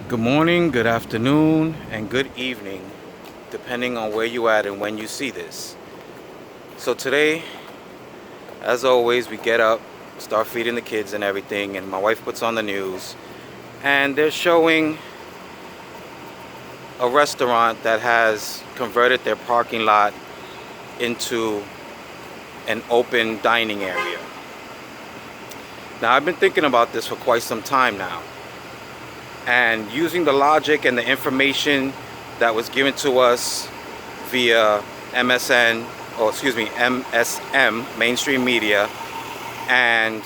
Good morning, good afternoon, and good evening, depending on where you at and when you see this. So today, as always, we get up, start feeding the kids and everything, and my wife puts on the news, and they're showing a restaurant that has converted their parking lot into an open dining area. Now, I've been thinking about this for quite some time now, and using the logic and the information that was given to us via MSN, or excuse me, MSM, mainstream media, and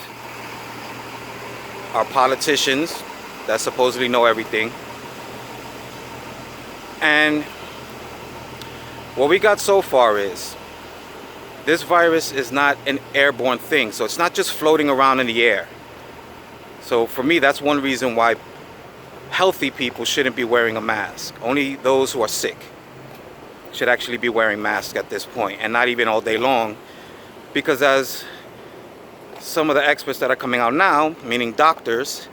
our politicians that supposedly know everything. And what we got so far is this virus is not an airborne thing, so it's not just floating around in the air. So for me, that's one reason why healthy people shouldn't be wearing a mask. Only those who are sick should actually be wearing masks at this point, and not even all day long, because as some of the experts that are coming out now, meaning doctors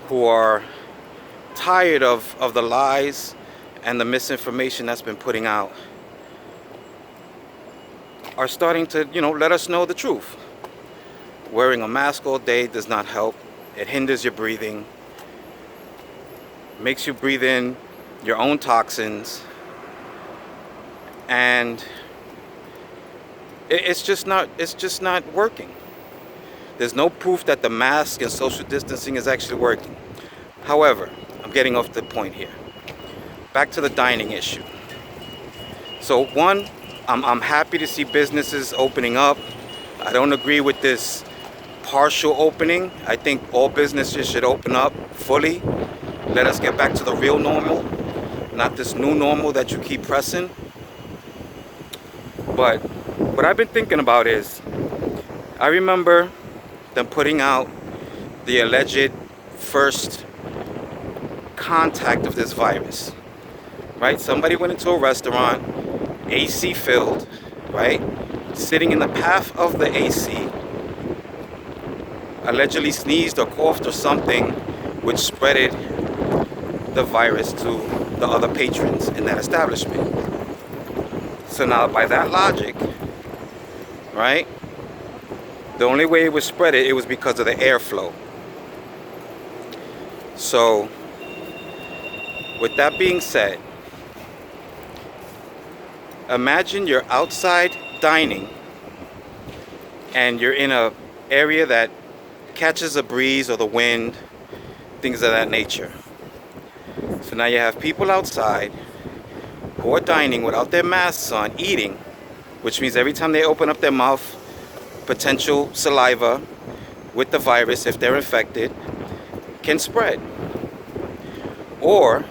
who are tired of the lies and the misinformation that's been putting out, are starting to, let us know the truth. Wearing a mask all day does not help. It hinders your breathing, makes you breathe in your own toxins, and it's just not working. There's no proof that the mask and social distancing is actually working. However, I'm getting off the point here. Back to the dining issue. So one, I'm happy to see businesses opening up. I don't agree with this partial opening. I think all businesses should open up fully. Let us get back to the real normal, not this new normal that you keep pressing. But what I've been thinking about is, I remember them putting out the alleged first contact of this virus, right? Somebody went into a restaurant, AC filled, right? Sitting in the path of the AC, allegedly sneezed or coughed or something, which spreaded the virus to the other patrons in that establishment. So now, by that logic, right, the only way it was spread, it was because of the airflow. So, with that being said, imagine you're outside dining and you're in a area that catches a breeze or the wind, things of that nature. So now you have people outside who are dining without their masks on, eating, which means every time they open up their mouth, potential saliva with the virus, if they're infected, can spread. Or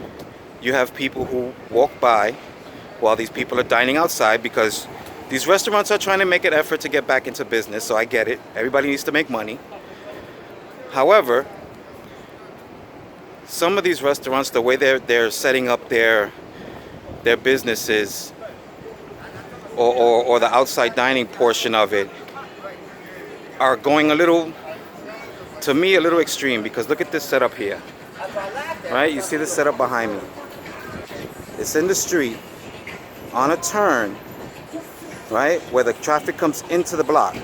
you have people who walk by while these people are dining outside, because these restaurants are trying to make an effort to get back into business, so I get it. Everybody needs to make money. However, some of these restaurants, the way they're setting up their businesses, or the outside dining portion of it, are going a little, to me, a little extreme. Because look at this setup here, right? You see the setup behind me. It's in the street, on a turn, right, where the traffic comes into the block.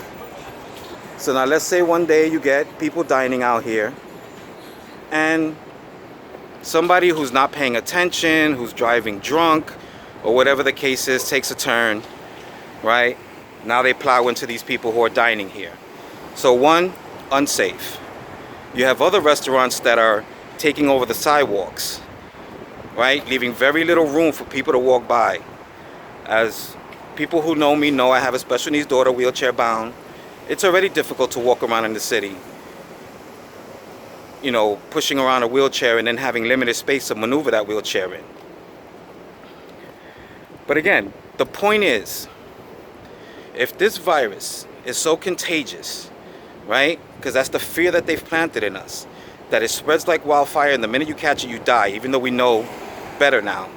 So now let's say one day you get people dining out here, and somebody who's not paying attention, who's driving drunk, or whatever the case is, takes a turn, right? Now they plow into these people who are dining here. So one, unsafe. You have other restaurants that are taking over the sidewalks, right? Leaving very little room for people to walk by. As people who know me know, I have a special needs daughter, wheelchair bound. It's already difficult to walk around in the city, pushing around a wheelchair and then having limited space to maneuver that wheelchair in. But again, the point is, if this virus is so contagious, right? Because that's the fear that they've planted in us, that it spreads like wildfire, and the minute you catch it, you die, even though we know better now.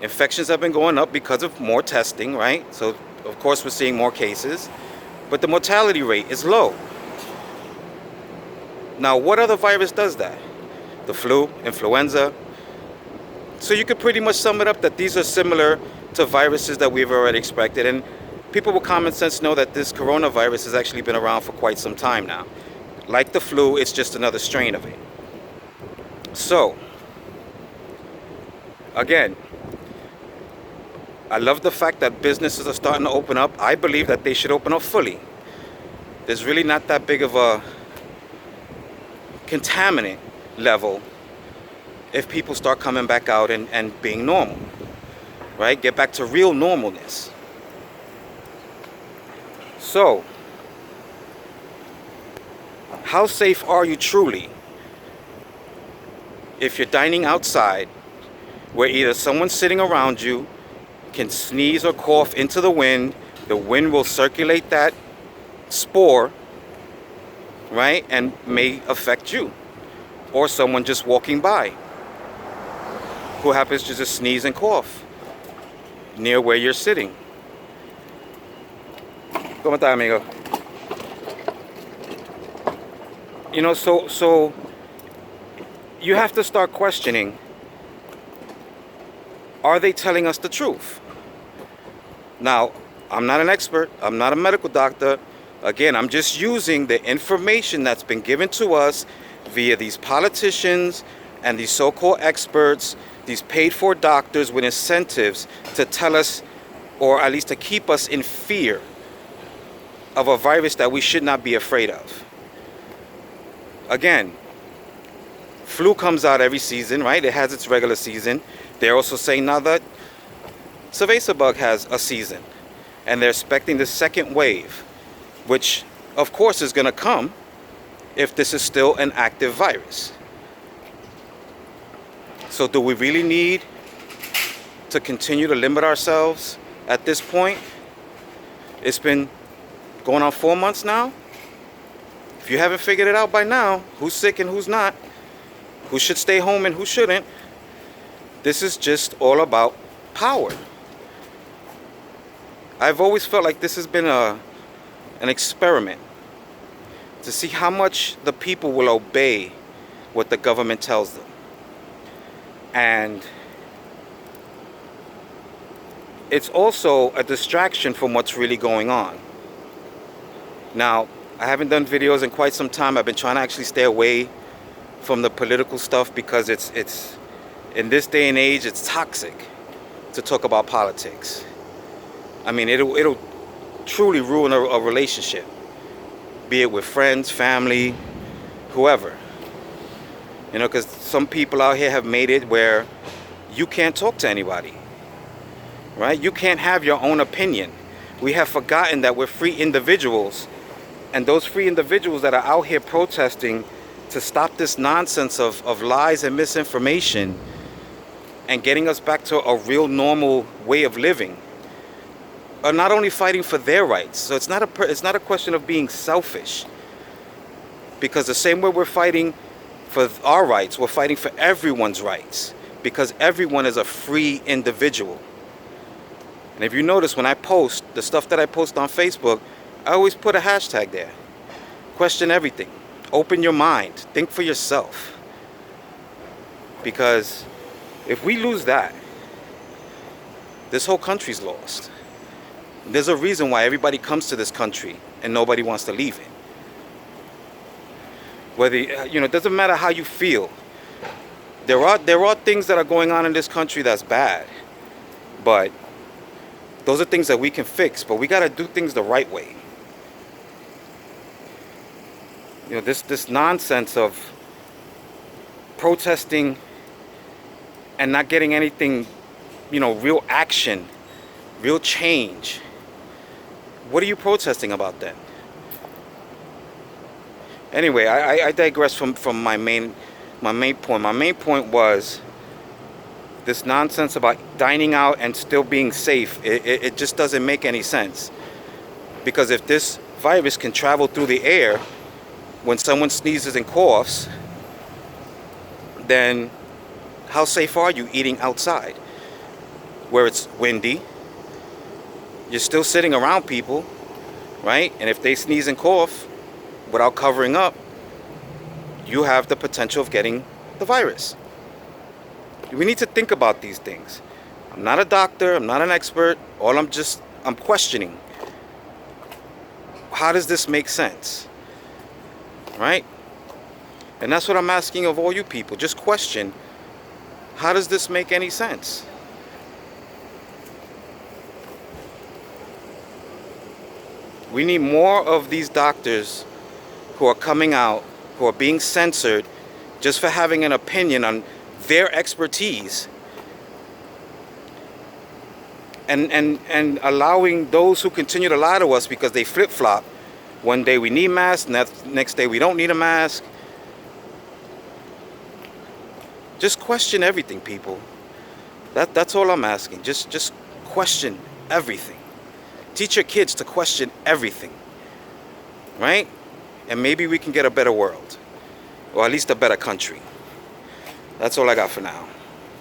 Infections have been going up because of more testing, right? So, of course, we're seeing more cases, but the mortality rate is low. Now, what other virus does that? the flu, influenza. So you could pretty much sum it up that these are similar to viruses that we've already expected. And people with common sense know that this coronavirus has actually been around for quite some time now. Like the flu, it's just another strain of it. So, again, I love the fact that businesses are starting to open up. I believe that they should open up fully. There's really not that big of a contaminant level if people start coming back out and being normal, right? Get back to real normalness. So, how safe are you truly if you're dining outside where either someone sitting around you can sneeze or cough into the wind will circulate that spore, right, and may affect you, or someone just walking by who happens to just sneeze and cough near where you're sitting. ¿Cómo está, amigo? You know, so you have to start questioning, are they telling us the truth? Now, I'm not an expert, I'm not a medical doctor. Again, I'm just using the information that's been given to us via these politicians and these so-called experts, these paid-for doctors with incentives to tell us, or at least to keep us in fear of a virus that we should not be afraid of. Again, flu comes out every season, right? It has its regular season. They're also saying now that cerveza bug has a season, and they're expecting the second wave, which of course is going to come if this is still an active virus. So do we really need to continue to limit ourselves at this point? It's been going on 4 months now. If you haven't figured it out by now, who's sick and who's not, who should stay home and who shouldn't, this is just all about power. I've always felt like this has been an experiment to see how much the people will obey what the government tells them. And it's also a distraction from what's really going on. Now, I haven't done videos in quite some time. I've been trying to actually stay away from the political stuff because it's in this day and age, it's toxic to talk about politics. I mean, it'll truly ruin a relationship, be it with friends, family, whoever. You know, because some people out here have made it where you can't talk to anybody, right? You can't have your own opinion. We have forgotten that we're free individuals, and those free individuals that are out here protesting to stop this nonsense of lies and misinformation and getting us back to a real normal way of living are not only fighting for their rights. So it's not a question of being selfish, because the same way we're fighting for our rights, we're fighting for everyone's rights, because everyone is a free individual. And if you notice, when I post the stuff that I post on Facebook, I always put a hashtag there. Question everything. Open your mind. Think for yourself. Because if we lose that, this whole country's lost. There's a reason why everybody comes to this country and nobody wants to leave it. Whether, you know, it doesn't matter how you feel. There are things that are going on in this country that's bad, but those are things that we can fix. But we got to do things the right way. You know, this nonsense of protesting and not getting anything, you know, real action, real change. What are you protesting about then? Anyway, I digress from my main point. My main point was this nonsense about dining out and still being safe. It just doesn't make any sense. Because if this virus can travel through the air when someone sneezes and coughs, then how safe are you eating outside where it's windy? You're still sitting around people, right? And if they sneeze and cough without covering up, you have the potential of getting the the virus. We need to think about these things. I'm not a doctor, I'm not an expert. I'm questioning. How does this make sense? Right? And that's what I'm asking of all you people. Just question, how does this make any sense? We need more of these doctors who are coming out, who are being censored just for having an opinion on their expertise, and allowing those who continue to lie to us because they flip-flop. One day we need masks, next day we don't need a mask. Just question everything, people. That's all I'm asking. Just question everything. Teach your kids to question everything, right? And maybe we can get a better world, or at least a better country. That's all I got for now.